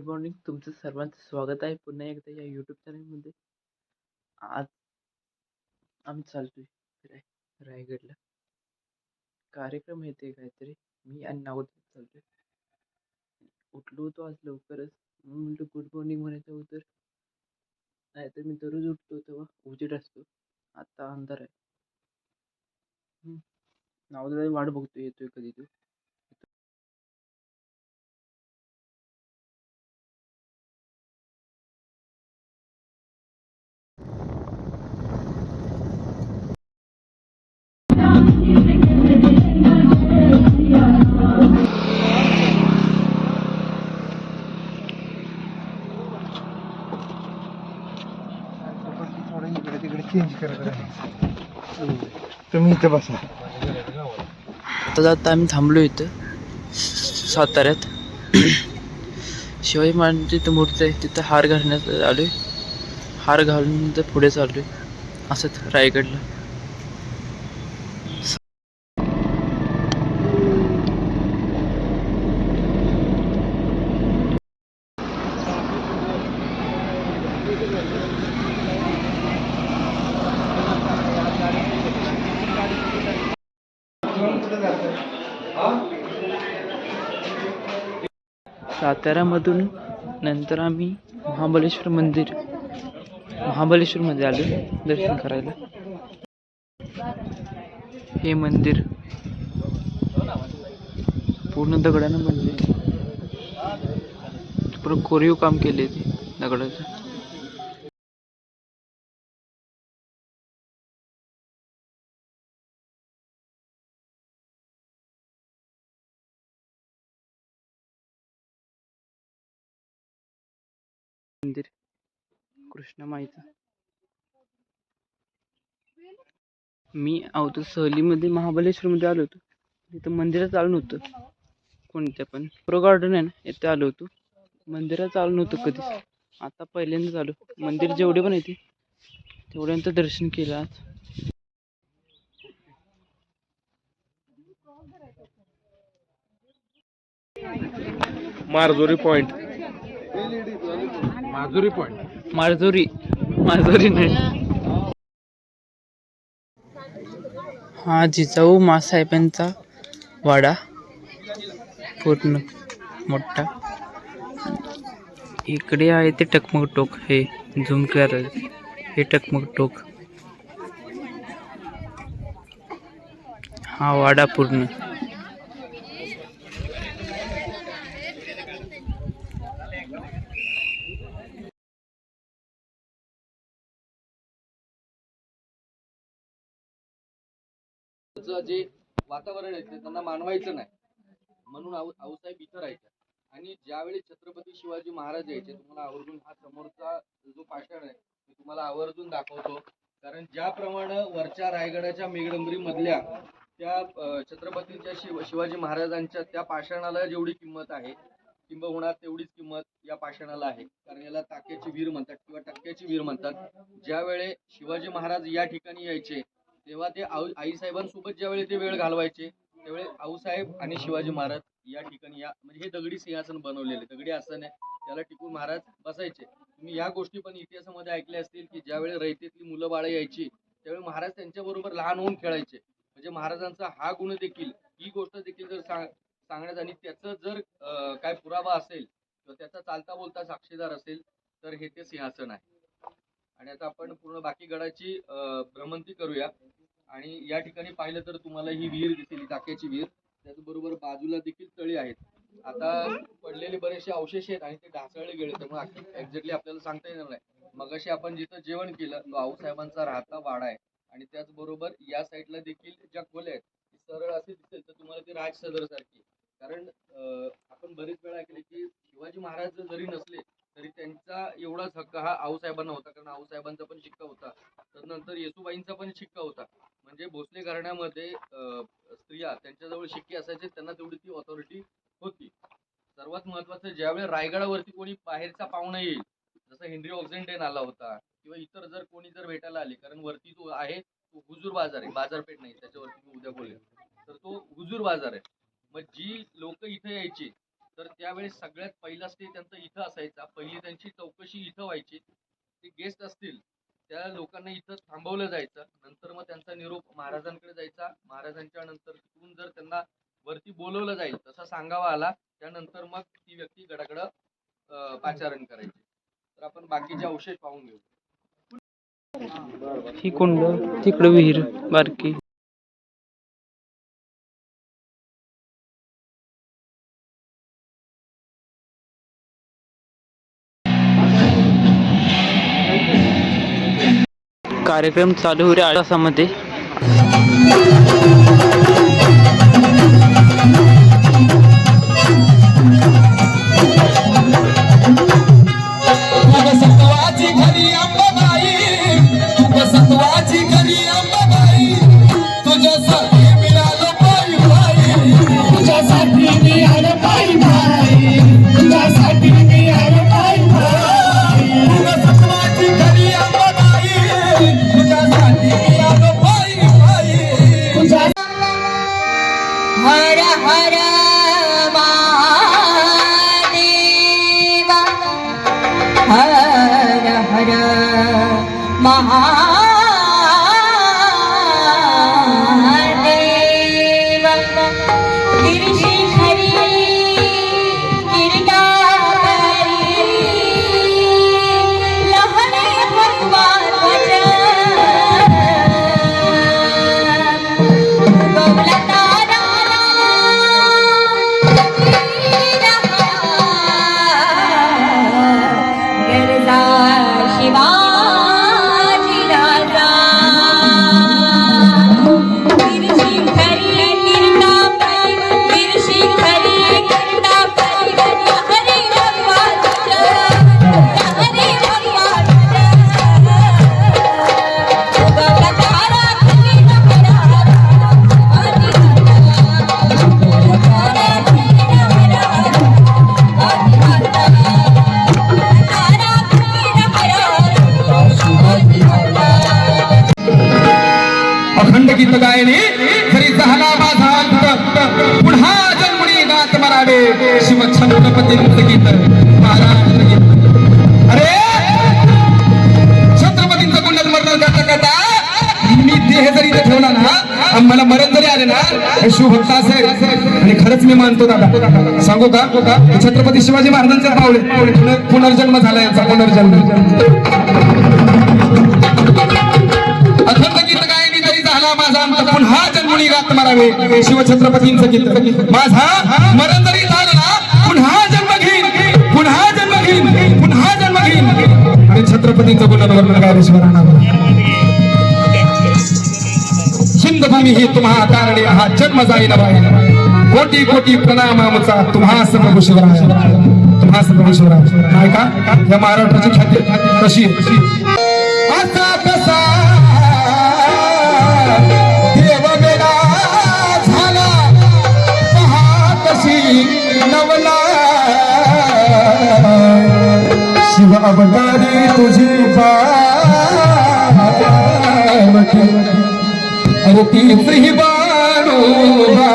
Morning. तुमचं सर्वांचं स्वागत आहे पुन्हा एकदा या यूट्यूब चॅनलमध्ये. आज आम्ही चालतोय रायगडला. कार्यक्रम येते काहीतरी. मी आणि नावदीप चालतोय. उठलो होतो आज लवकरच. म्हणलं गुड मॉर्निंग म्हणायचं होतं. नाहीतर मी दररोज उठतो तेव्हा उजेड असतो. आता अंधार आहे. नावदीप वाट बघतोय, येतोय कधी तो. इकडे तिकडे चेंज करत तुम्ही इथं बसा. आता आम्ही थांबलो इथं साताऱ्यात. शिवाजी महाराजांची इथं मूर्ती आहे, तिथं हार घालण्यात आलोय. हार घालून तर पुढे चाललोय असंच रायगडला. साताऱ्यामधून नंतर आम्ही महाबळेश्वरमध्ये आलो दर्शन करायला. हे मंदिर पूर्ण दगडानं बनले. पूर्ण कोरीव काम केले ते दगडाचं. मंदिर कृष्णमाईचं. मी आहोत सहलीमध्ये महाबळेश्वरमध्ये आलो होतो. तिथं मंदिरात चालू नव्हतं कोणत्या पण. प्रो गार्डन आहे ना, इथे आलो होतो. मंदिरात चालू नव्हतं कधीच. आता पहिल्यांदाच आलो. मंदिर जेवढे पण येते तेवढ्यांचं दर्शन केलं आज. मारजोरी पॉइंट. मारजोरी नाही. हा जिजाऊ मासाहेबांचा वाडा पूर्ण मोठा. इकडे आहे ते टकमक टोक. हे झूम कर, हे टकमक टोक. हा वाडा पूर्ण. जे वातावरण आहे ते त्यांना मानवायचं नाही म्हणून आऊसाहेब इथं राहायच्या. आणि ज्यावेळी छत्रपती शिवाजी महाराज यायचे, तुम्हाला आवर्जून हा समोरचा जो पाषाण आहे ते तुम्हाला आवर्जून दाखवतो. कारण ज्याप्रमाणे वरच्या रायगडाच्या मेघडंबरी मधल्या त्या छत्रपतींच्या शिवाजी महाराजांच्या त्या पाषाणाला जेवढी किंमत आहे, किंबहुना तेवढीच किंमत या पाषाणाला आहे. कारण याला टाक्याची वीर म्हणतात किंवा टक्क्याची वीर म्हणतात. ज्यावेळी शिवाजी महाराज या ठिकाणी यायचे तेव्हा ते आईसाहेबांसोबत ज्यावेळी ते वेळ घालवायचे त्यावेळी आऊसाहेब आणि शिवाजी महाराज या ठिकाणी म्हणजे हे दगडी सिंहासन बनवलेले, दगडी आसन आहे, त्याला टिकून महाराज बसायचे. तुम्ही या गोष्टी पण इतिहासामध्ये ऐकल्या असतील की ज्यावेळी रयतेतली मुलं बाळं यायची त्यावेळी महाराज त्यांच्याबरोबर लहान होऊन खेळायचे. म्हणजे महाराजांचा हा गुण देखील, ही गोष्ट देखील जर सांगण्यात आणि त्याचं जर काय पुरावा असेल किंवा त्याचा चालता बोलता साक्षीदार असेल तर हे ते सिंहासन आहे. आणि आता आपण पूर्ण बाकी गडाची भ्रमंती करूया. आणि या ठिकाणी पाहिलं तर तुम्हाला ही विहीर दिसेल, टाक्याची विहीर. त्याचबरोबर बाजूला देखील तळी आहेत. आता पडलेले बरेचसे अवशेष आहेत आणि ते ढासळले गेले, त्यामुळे एक्झॅक्टली आपल्याला सांगता येणार नाही. मगाशी आपण जिथं जेवण केलं तो आऊसाहेबांचा राहता वाडा आहे. आणि त्याचबरोबर या साईडला देखील ज्या खोल्या आहेत सरळ असे दिसेल तर तुम्हाला ती राज सदर सारखी. कारण आपण बरेच वेळा ऐकले की शिवाजी महाराज जरी नसले तरी त्यांचा एवढाच हक्क हा आऊसाहेबांना होता. कारण आऊसाहेबांचा पण शिक्का होता, तर नंतर येसुबाईंचा पण शिक्का होता. म्हणजे भोसले घराण्यामध्ये स्त्रिया त्यांच्याजवळ शिक्के असायचे, त्यांना तेवढी ती ऑथॉरिटी होती. सर्वात महत्वाचं, ज्यावेळी रायगडावरती कोणी बाहेरचा पाहुणा येईल, जसं हेनरी ऑक्झेंडेन आला होता किंवा इतर जर कोणी जर भेटायला आले, कारण वरती तो आहे तो हुजूर बाजार आहे, बाजारपेठ नाही, त्याच्यावरती मी उद्या बोलेल. तर तो हुजूर बाजार आहे. मग जी लोक इथे यायची तर त्यावेळेस सगळ्यात पहिला स्टे त्यांचा इथं असायचा. पहिली त्यांची चौकशी इथं व्हायची. ते गेस्ट असतील त्या लोकांना इथं थांबवलं जायचं. नंतर मग त्यांचा निरोप महाराजांकडे जायचा. महाराजांच्या नंतर तिकडून जर त्यांना वरती बोलवलं जाईल तसा सांगावा आला, त्यानंतर मग ती व्यक्ती गडाकडं पाचारण करायची. तर आपण बाकीचे अवशेष पाहून घेऊ. ही कुंड, तिकडं विहीर बारकी. कार्यक्रम चालू होईल 8 तासामध्ये. हर हर महादेव हर हर महादेव गिरिशिखरी गिरधारी लहरे भगवान वचन अखंड गीत गायने खरी झाला माझा अंत, पुन्हा जन्मणी गात मरावे शिव छत्रपतींचं गीत, महाराजांचं गीत. अरे छत्रपतींचं गुंड मरण करता करता मी देह जरी इथे ठेवला ना, मला मरण जरी आले ना, हे शिवभक्त असेल. आणि खरंच मी मानतो दादा, सांगू का छत्रपती शिवाजी महाराजांचे पावले पुनर्जन्म झाला यांचा, पुनर्जन्म. अखंड गीत गायनी जरी झाला माझा अंत, पुन्हा जन्मणी गात मरावे शिवछत्रपतींचं गीत. माझा मरण जरी झालं ना, पुन्हा जन्म घेईन, पुन्हा जन्म घेईन, पुन्हा जन्म घेईन. आणि छत्रपतींचं गुणवर्णन गायरेश्वरांना. सिंधभूमी ही तुम्हा कारणे हा जन्म जाईन बाई, कोटी कोटी प्रणाम आमचा तुम्हा प्रभू शिवराय, तुम्हा प्रभू शिवराय. नाही का या महाराष्ट्राची ख्याती कशी असा कसा देव वेडा झाला, पहा कशी नवला शिव अवतारी तुझी पावती, अरे तीच ही बाणूबा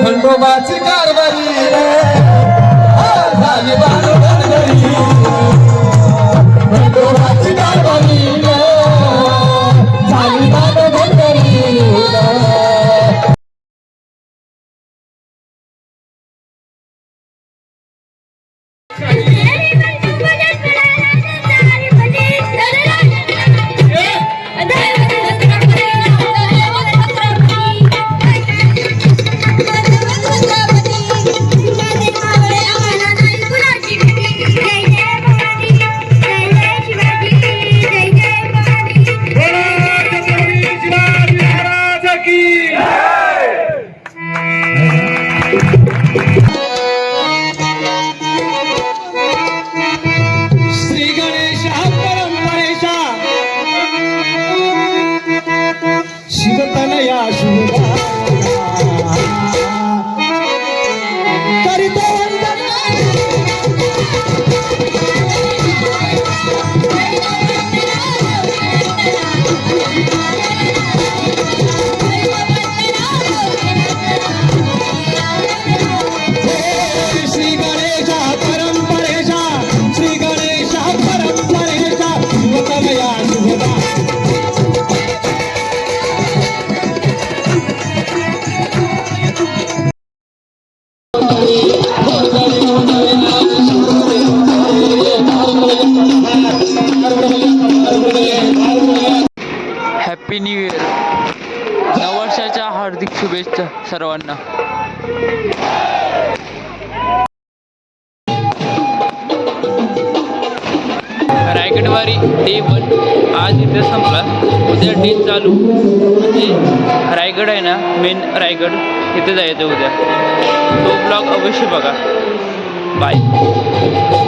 खंडोबाची कारभारी झाली बाणगरी, खंडोबाची कारभारी झाली बाणगरी. हार्दिक शुभेच्छा सर्वांना. रायगडवारी डे 1 आज इथे संपला. उद्या डे चालू. म्हणजे रायगड आहे ना, मेन रायगड इथे जायचं उद्या. तो ब्लॉग अवश्य बघा. बाय.